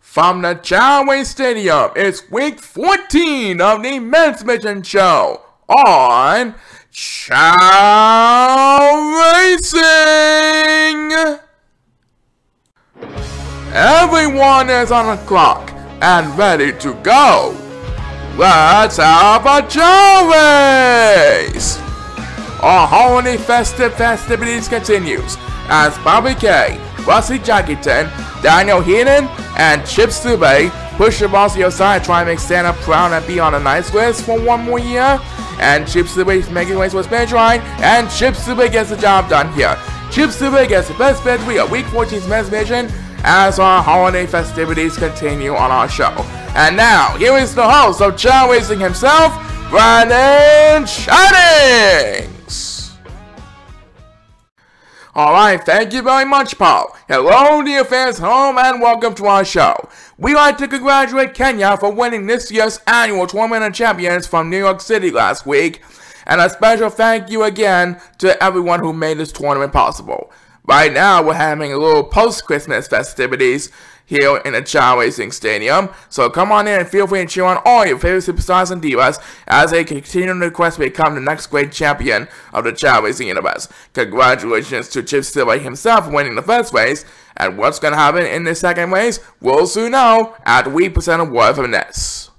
From the Chao Racing Stadium, it's week 14 of the men's mission show on Chao Racing. Everyone is on the clock and ready to go. Let's have a Chao race! Our holiday festivities continues as Bobby K, Ozzie Jenkins, Daniel Heenan, and Chip Sube push the ball to your side, try and make Santa proud and be on a nice list for one more year. And Chip Sube is making ways for his finish line, and Chip Sube gets the job done here. Chip Sube gets the best victory of Week 14's men's mission as our holiday festivities continue on our show. And now, here is the host of Chao Racing himself, Brandon Jennings. Alright, thank you very much, Paul. Hello, dear fans home, and welcome to our show. We'd like to congratulate Kenya for winning this year's annual Tournament of Champions from New York City last week, and a special thank you again to everyone who made this tournament possible. Right now, we're having a little post-Christmas festivities here in the Chao Racing Stadium, so come on in and feel free to cheer on all your favorite superstars and divas as they continue to quest to become the next great champion of the Chao Racing Universe. Congratulations to Chip Sube himself for winning the first race, and what's going to happen in the second race, we'll soon know after we present a word from this.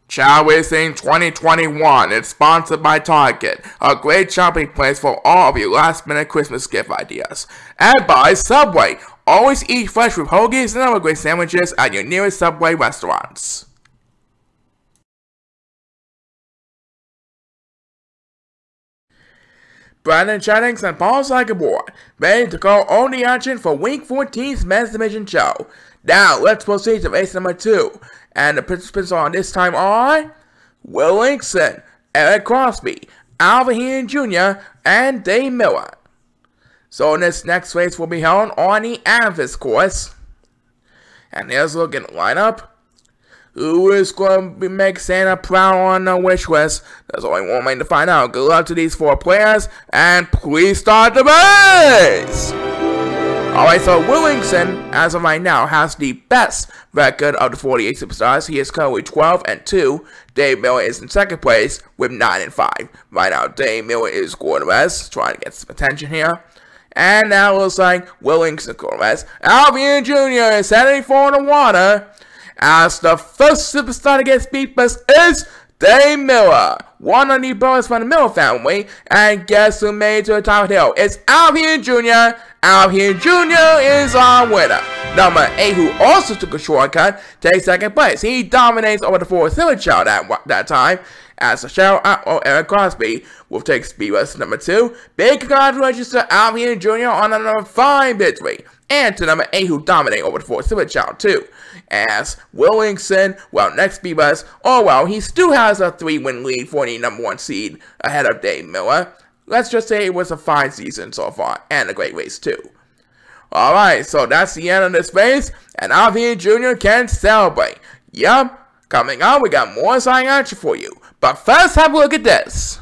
Chao Racing 2021 is sponsored by Target, a great shopping place for all of your last-minute Christmas gift ideas, and by Subway. Always eat fresh with hoagies and other great sandwiches at your nearest Subway restaurants. Brandon Jennings and Paul Sycamore, ready to go on the action for Week 14's men's division show. Now, let's proceed to race number 2. And the participants on this time are Will Linkson, Eric Crosby, Alvin Jr., and Dave Miller. So this next race will be held on the Amethyst course. And here's a look at the lineup. Who is going to make Santa proud on the wish list? There's only one way to find out. Good luck to these 4 players, and please start the race! Alright, so Will Linkson, as of right now, has the best record of the 48 superstars. He is currently 12-2. Dave Miller is in second place with 9-5. Right now, Dave Miller is scoring the best, trying to get some attention here. And now it looks like Will Linkson scoring the best. Alvin Jr. is heading for the water, as the first superstar to get speed bust is Dave Miller, one of the brothers from the Miller family, and guess who made it to the top of the hill? It's Alvin Jr. Alvin Jr. is our winner. Number 8, who also took a shortcut, takes second place. He dominates over the 4th child that time, as the show Eric Crosby will take speed bus number 2. Big congratulations to Alvin Jr. on a number 5 victory, and to number 8, who dominate over the 4th child too. As Will Linkson, well, next speed bus, oh well, he still has a 3-win lead for the number 1 seed ahead of Dave Miller. Let's just say it was a fine season so far, and a great race too. Alright, so that's the end of this race, and Alvin Jr. can celebrate. Yup, coming up, we got more exciting action for you. But first, have a look at this.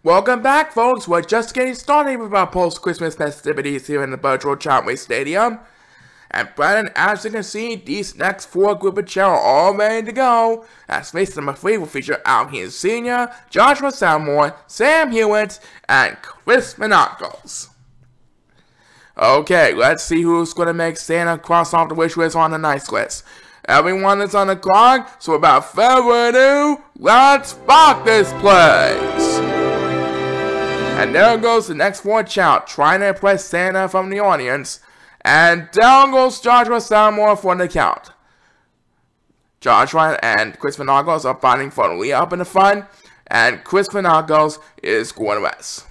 Welcome back, folks. We're just getting started with our post-Christmas festivities here in the virtual Chao Racing Stadium. And Brandon, as you can see, these next 4 group of Chao are all ready to go. As race number 3 will feature Alvin Sr., Joshua Salmore, Sam Hewitt, and Chris Menacos. Okay, let's see who's going to make Santa cross off the wish list on the nice list. Everyone is on the clock, so without further ado, let's rock this place! And there goes the next 4 Chao, trying to impress Santa from the audience. And down goes Joshua Salmore for the count. Joshua and Chris Menacos are fighting for the lead up in the front, and Chris Menacos is going to rest.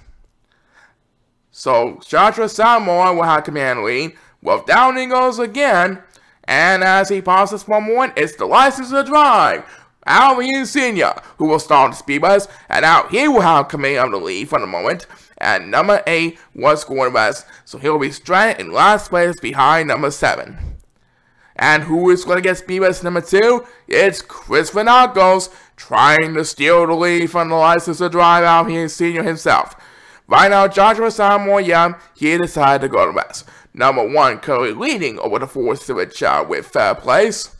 So Joshua Salmore will have command lead. Well, down he goes again, and as he passes for one, it's the license to drive. Alvin Sr., who will start the speed bus, and now he will have command of the lead for the moment. And number 8 was going to rest, so he'll be stranded in last place behind number 7. And who is going to get speed bus number 2? It's Chris Menacos. trying to steal the lead from the license to drive out here Senior himself. Right now, Joshua Samuel Young, he decided to go to rest. Number 1 currently leading over the 4 Civic Child with third place.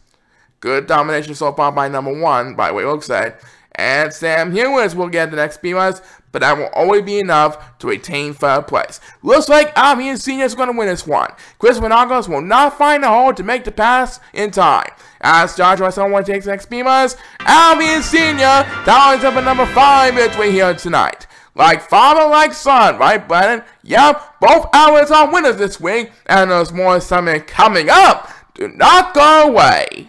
Good domination so far by number 1, by the way it looks like. And Sam Hewis will get the next speedruns, but that will only be enough to retain third place. Looks like Albion Senior is going to win this one. Chris Monagos will not find a hole to make the pass in time. As Joshua Someone takes the next speedruns, Albion Senior tallies up at number 5 between here tonight. Like father, like son, right, Brennan? Yep, both hours are winners this week, and there's more summit coming up. Do not go away.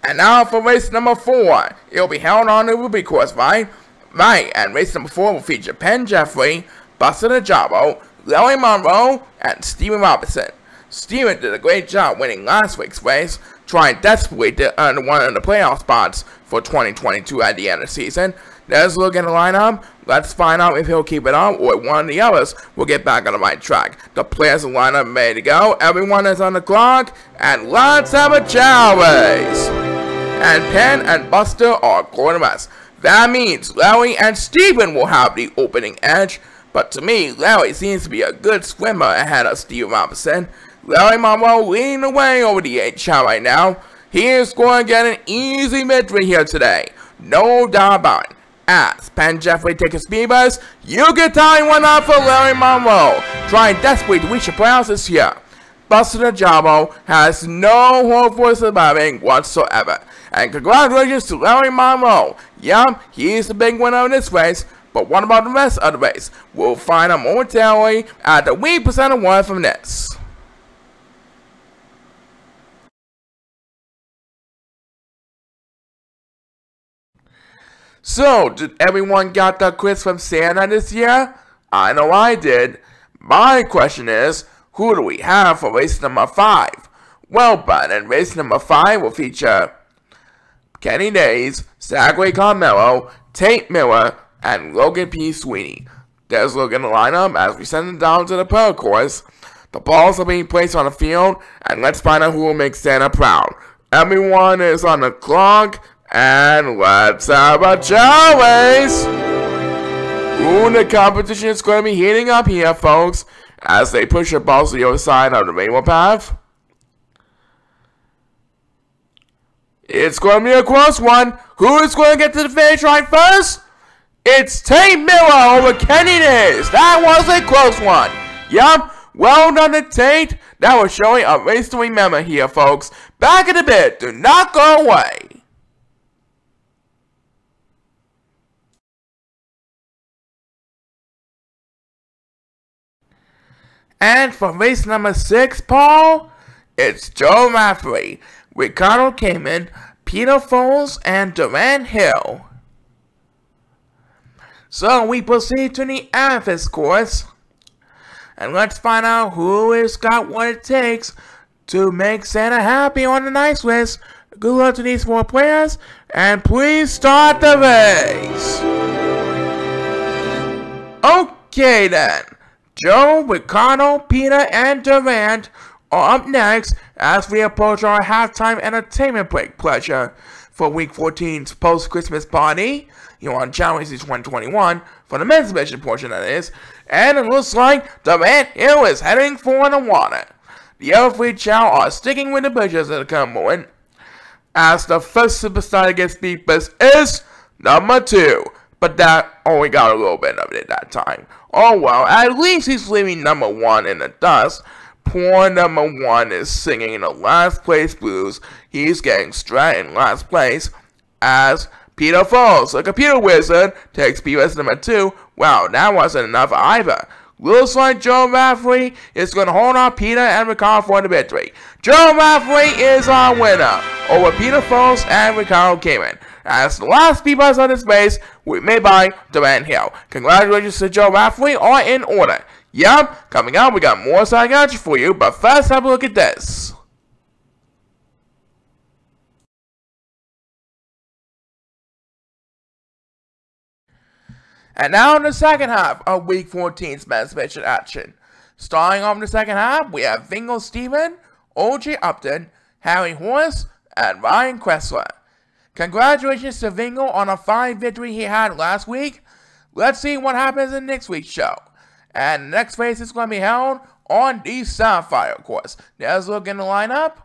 And now for race number 4. It'll be held on the Ruby course, right? Right, and race number 4 will feature Penn Jeffrey, Buster the Jabbo, Larry Monroe, and Steven Robinson. Steven did a great job winning last week's race, trying desperately to earn one of the playoff spots for 2022 at the end of the season. Let's look at the lineup. Let's find out if he'll keep it up or one of the others will get back on the right track. The players in the lineup ready to go. Everyone is on the clock, and let's have a Chao race. And Penn and Buster are going to rest. That means Larry and Steven will have the opening edge, but to me, Larry seems to be a good swimmer ahead of Steven Robinson. Larry Monroe leading the way over the 8 Chao right now. He is going to get an easy victory here today. No doubt about it. As Penn Jeffrey takes a speed bus, you can tie one up for Larry Monroe, trying desperately to reach the playoffs this year. Buster the Jabbo has no hope for surviving whatsoever. And congratulations to Larry Monroe. Yup, he's the big winner of this race, but what about the rest of the race? We'll find out momentarily at the week percent away from this. So, did everyone got the quiz from Santa this year? I know I did. My question is, who do we have for race number 5? Well, but in race number 5 will feature Kenny Days, Zachary Carmelo, Tate Miller, and Logan P. Sweeney. There's a look in the lineup as we send them down to the pearl course. The balls are being placed on the field, and let's find out who will make Santa proud. Everyone is on the clock. And let's have a Chao race! Ooh, the competition is going to be heating up here, folks, as they push the balls to the other side of the rainbow path. It's going to be a close one. Who is going to get to the finish line first? It's Tate Miller over Kenny Days. That was a close one. Yup, well done to Tate. That was showing a race to remember here, folks. Back in a bit. Do not go away. And for race number 6, Paul, it's Joe Rafferty, Ricardo Kamen, Peter Foles, and Durant Hill. So we proceed to the Amethyst course, and let's find out who has got what it takes to make Santa happy on the nice list. Good luck to these 4 players, and please start the race. Okay then. Joe, Ricardo, Peter, and Durant are up next as we approach our halftime entertainment break pleasure for Week 14's post-Christmas party here on Chao Racing 121 for the men's division portion, that is. And it looks like Durant Hill is heading for the water. The other 3 Chao are sticking with the bushes at the current moment, as the first superstar to get speed bus is number 2. But that only got a little bit of it that time. Oh well, at least he's leaving number 1 in the dust. Poor number 1 is singing the last place blues. He's getting straight in last place as Peter Foles, the computer wizard, takes POS number 2. Wow, that wasn't enough either. Looks like Joe Rafferty is going to hold on Peter and Ricardo for the victory. Joe Rafferty is our winner over Peter Foles and Ricardo Kamen. As the last speed bus on this race was made by Durant Hill. Congratulations to Joe Rafferty, all in order. Yup, coming up we got more side action for you, but first have a look at this. And now in the second half of Week 14's men's division action. Starting off in the second half, we have Vingo Steven, Ozzie Upton, Harry Horse, and Ryan Kressler. Congratulations to Vingo on a fine victory he had last week. Let's see what happens in next week's show. And the next race is going to be held on the Sapphire course. Let's look in the lineup.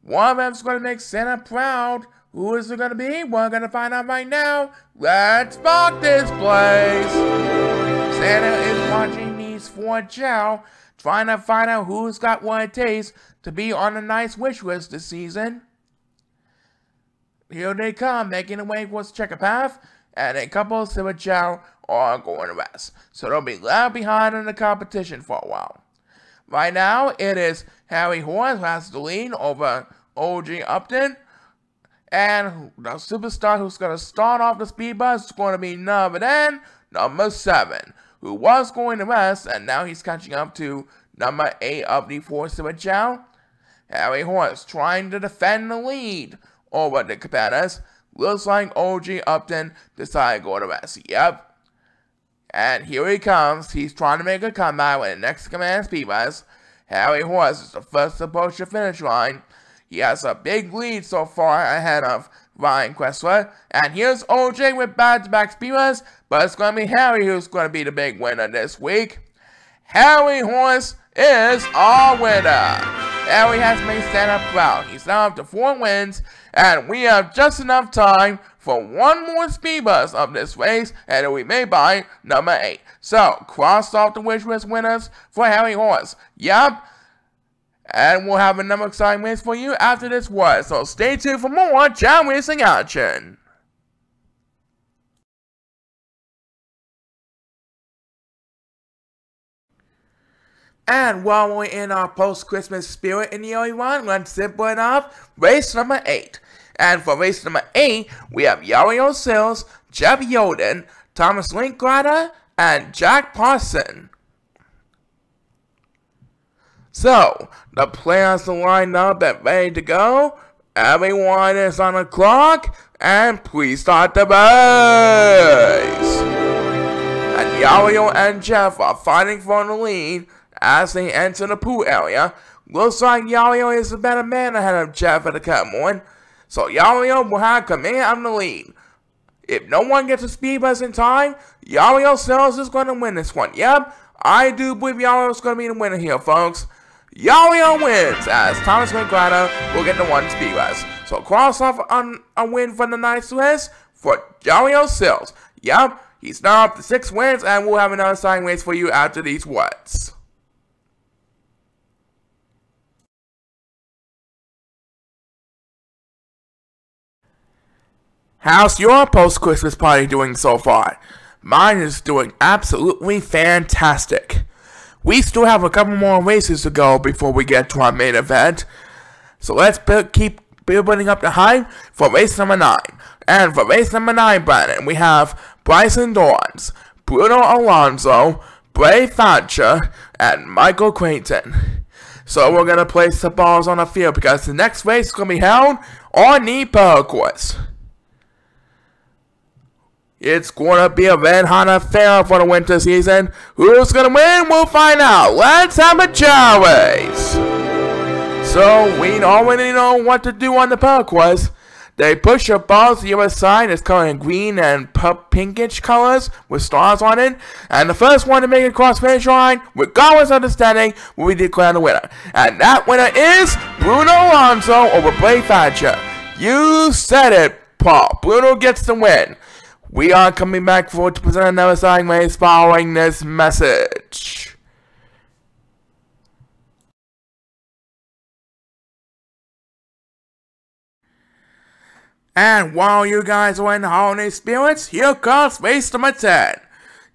One of them is going to make Santa proud. Who is it going to be? We're going to find out right now. Let's rock this place. Santa is watching these four Chao, trying to find out who's got what it takes to be on a nice wish list this season. Here they come, making their way towards the checker path, and a couple of silver Chao are going to rest. So they'll be left behind in the competition for a while. Right now, it is Harry Horse who has the lead over Ozzie Upton. And the superstar who's going to start off the speed bus is going to be none other than number 7, who was going to rest, and now he's catching up to number 8 of the 4 silver Chao. Harry Horse trying to defend the lead over the competitors. Looks like Ozzie Upton decided to go to rest. Yep. And here he comes. He's trying to make a comeback with the next command speed bus. Harry Horse is the first to approach the finish line. He has a big lead so far ahead of Ryan Kressler. And here's Ozzie with back-to-back speed bus, but it's going to be Harry who's going to be the big winner this week. Harry Horse is our winner. Harry has made Santa proud. He's now up to 4 wins, and we have just enough time for one more speed bus of this race, and it'll be made by number 8. So, cross off the wish list winners for Harry Horse. Yup. And we'll have a number of exciting races for you after this one. So stay tuned for more Chao Racing action. And while we're in our post-Christmas spirit in the early run, let's simple it up. Race number 8. And for race number 8, we have Yario Sills, Jeff Yoden, Thomas Linklater, and Jack Parson. So, the players are lined up and ready to go. Everyone is on the clock, and please start the race. And Yario and Jeff are fighting for the lead as they enter the pool area. Looks like Yario is a better man ahead of Jeff at the current moment. So Yario will have command of the lead. If no one gets a speed bus in time, Yario Sills is going to win this one. Yep, I do believe Yario is going to be the winner here, folks. Yario wins as Thomas Linklater will get the 1 speed bus. So cross off on a win from the nice list for Yario Sills. Yep, he's now up to 6 wins, and we'll have another sign race for you after these words. How's your post-Christmas party doing so far? Mine is doing absolutely fantastic. We still have a couple more races to go before we get to our main event. So let's keep building up the hype for race number 9. And for race number 9, Brandon, we have Bryson Dorns, Bruno Alonso, Bray Thatcher, and Michael Creighton. So we're going to place the balls on the field because the next race is going to be held on the Pearl course. It's going to be a red hot affair for the winter season. Who's going to win? We'll find out. Let's have a Chao race. So, we already know what to do on the Pearl course. They push your balls to the other side. It's colored in green and pinkish colors with stars on it. And the first one to make it across the finish line, regardless of the standing, will be declared the winner. And that winner is Bruno Alonso over Bray Thatcher. You said it, Paul. Bruno gets the win. We are coming back forward to present another sign race following this message. And while you guys are in the holiday spirits, here comes race number 10.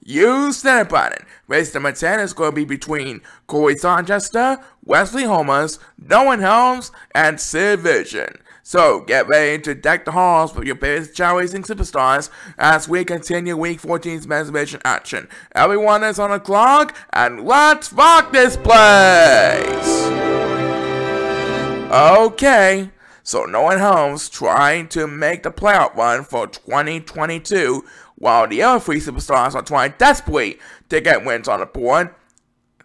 You said it, Brandon. Race number 10 is going to be between Corey Sanchester, Wesley Holmes, Nolan Helms, and Sid Vision. So, get ready to deck the halls with your favorite Chao Racing superstars as we continue Week 14's men's division action. Everyone is on the clock, and let's rock this place! Okay, so Nolan Helms trying to make the playoff run for 2022 while the other 3 superstars are trying desperately to get wins on the board.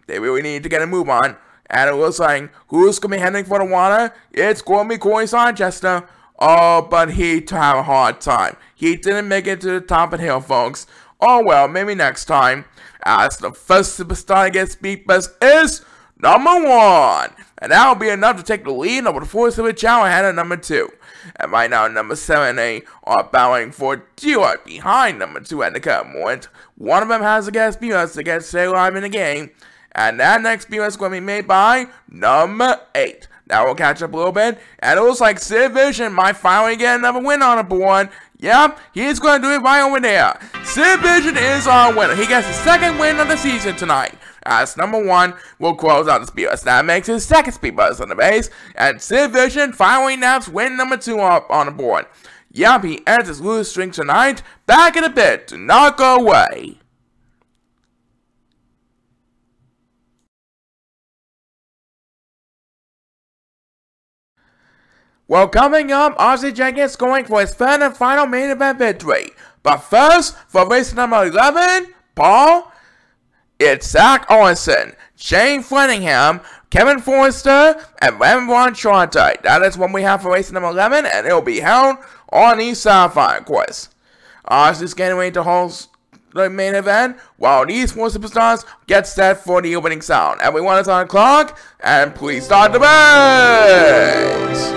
They really need to get a move on. And it looks like who's going to be heading for the water? It's going to be Corey Sarchester. Oh, but he had a hard time. He didn't make it to the top of the hill, folks. Oh well, maybe next time. As the first superstar to get speed bust is number 1. And that will be enough to take the lead over the 4 Super Chao ahead of number 2. And right now, number 7 and 8 are bowing for duo behind number 2 at the current moment. One of them has to get speed bust to get stay alive in the game. And that next speed bust is going to be made by number 8. Now we'll catch up a little bit, and it looks like Sid Vision might finally get another win on the board. Yep, he's going to do it right over there. Sid Vision is our winner. He gets the 2nd win of the season tonight. As number 1 will close out the speed bust. That makes his 2nd speed bust on the base, and Sid Vision finally naps win number 2 up on the board. Yep, he ends his losing streak tonight. Back in a bit, do not go away. Well, coming up, Ozzie Jenkins going for his 3rd and final main event victory. But first, for race number 11, Paul, it's Zach Orson, Shane Flinningham, Kevin Forrester, and Ron Shante. That is what we have for race number 11, and it will be held on the Sapphire course. Ozzie's getting ready to host the main event, while these 4 superstars get set for the opening sound. Everyone is on the clock, and please start the race!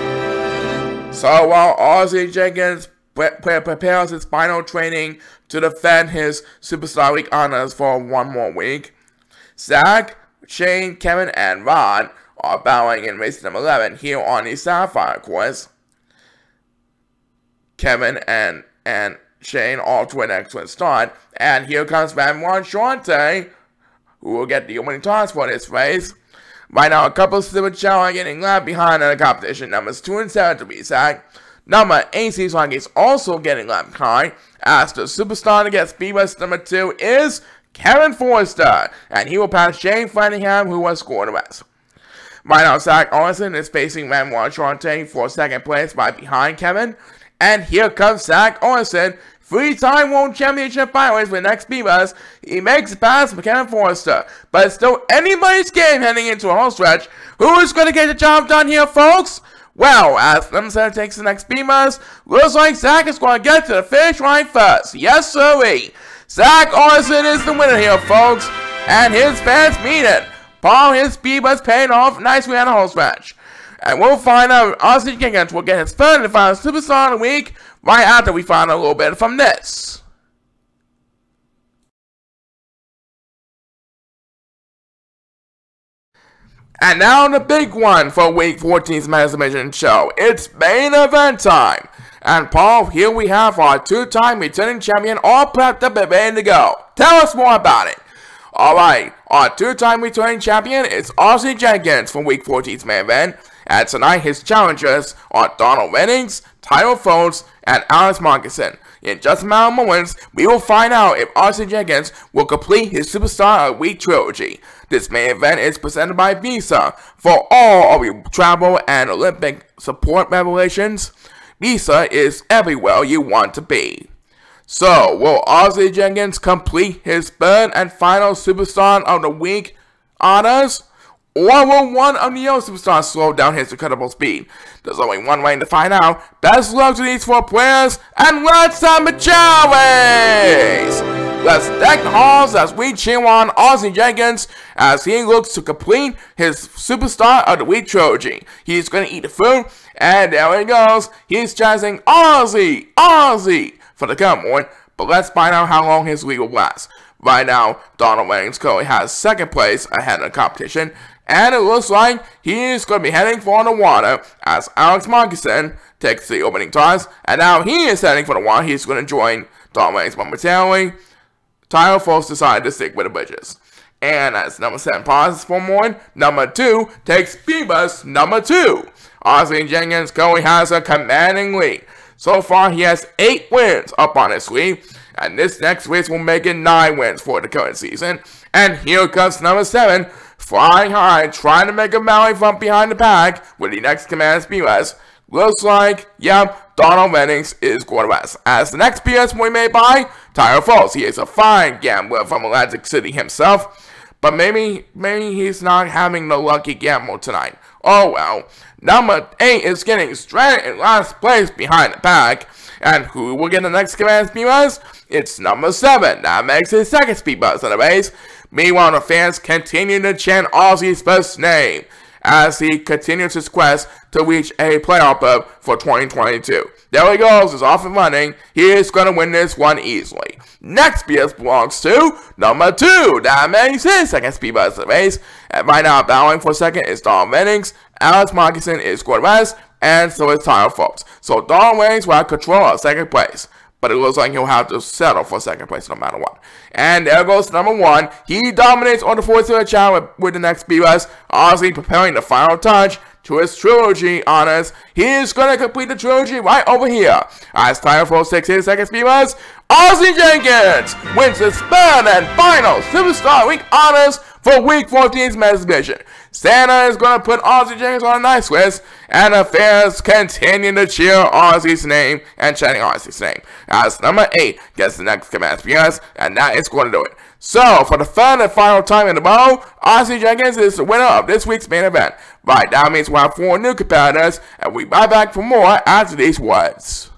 So while Ozzie Jenkins prepares his final training to defend his Superstar Week honors for 1 more week, Zach, Shane, Kevin, and Ron are bowing in race number 11 here on the Sapphire course. Kevin and Shane all to an excellent start, and here comes Ron Shante, who will get the opening toss for this race. Right now, a couple of Super Chao are getting left behind in the competition. Numbers 2 and 7 to be exact. Number 8 seems like he's also getting left behind, as the superstar to get speed bust number 2 is Kevin Forrester, and he will pass Shane Flinningham, who has scored the rest. Right now, Zach Orson is facing Ron Shante for 2nd place right behind Kevin, and here comes Zach Orson, 3-time World Championship finalist with next speed bust. He makes a pass for Kevin Forrester, but it's still anybody's game heading into a home stretch. Who is going to get the job done here, folks? Well, as number 7 takes the next speed bust, looks like Zach is going to get to the finish line first. Yes, sirree. Zach Orson is the winner here, folks, and his fans mean it. Paul, his speed bust paying off nicely on the home stretch. And we'll find out if Ozzie Jenkins will get his 3rd and final Superstar of the Week right after we find out a little bit from this. And now the big one for Week 14's Men's Division show. It's main event time. And Paul, here we have our 2-time returning champion all prepped up and ready to go. Tell us more about it. Alright, our 2-time returning champion is Ozzie Jenkins from Week 14's main event. And tonight, his challengers are Donald Reddings, Tyler Foles, and Alex Markinson. In just a matter of moments, we will find out if Ozzie Jenkins will complete his Superstar of the Week trilogy. This main event is presented by Visa. For all of your travel and Olympic support revelations, Visa is everywhere you want to be. So, will Ozzie Jenkins complete his 3rd and final Superstar of the Week honors? Or will one of the other superstars slow down his incredible speed? There's only one way to find out. Best luck to these 4 players, and let's have a Chao race! Let's deck the halls as we cheer on Ozzie Jenkins as he looks to complete his Superstar of the Week trilogy. He's going to eat the food, and there he goes. He's chanting Ozzie, Ozzie for the current one, but let's find out how long his lead will last. Right now, Donald Reddings currently has 2nd place ahead of the competition, and it looks like he is going to be heading for the water as Alex Markinson takes the opening toss, and now he is heading for the water. He's going to join Donald Reddings momentarily. Tyler Foles decided to stick with the bridges. And as number 7 pauses for more, number 2 takes speed bust number 2. Ozzie Jenkins currently has a commanding lead. So far, he has 8 wins up on his sleeve, and this next race will make it 9 wins for the current season. And here comes number 7, flying high, trying to make a rally from behind the pack with the next command speed bust. Looks like, yep, Donald Jennings is quarterback. As the next BS will be made by Tyler Falls. He is a fine gambler from Atlantic City himself, but maybe he's not having the lucky gamble tonight. Oh well. Number 8 is getting straight in last place behind the pack. And who will get the next command speed buzz? It's number 7. That makes his second speed buzz in the race. Meanwhile, the fans continue to chant Ozzie's best name as he continues his quest to reach a playoff berth for 2022. There he goes, he's off and running. He is going to win this one easily. Next BS belongs to number 2. That makes his second speed buzz in the race. And right now, battling for second is Donald Jennings. Alex Moccasin is quarterback, and so is Tyler Folks. So Donald Jennings will have control of second place, but it looks like he'll have to settle for second place no matter what. And there goes number 1. He dominates on the 4-0 challenge with the next BS. Ozzie preparing the final touch to his trilogy honors. He is going to complete the trilogy right over here. As Tyler Folks takes his second BS, Ozzie Jenkins wins his third and final Superstar Week honors for Week 14's men's division. Santa is going to put Ozzie Jenkins on a nice list, and the fans continue to cheer Ozzie's name and chanting Ozzie's name. As number 8 gets the next command BS, and that is going to do it. So, for the third and final time in a row, Ozzie Jenkins is the winner of this week's main event. Right, that means we'll have 4 new competitors, and we'll be right back for more after these words.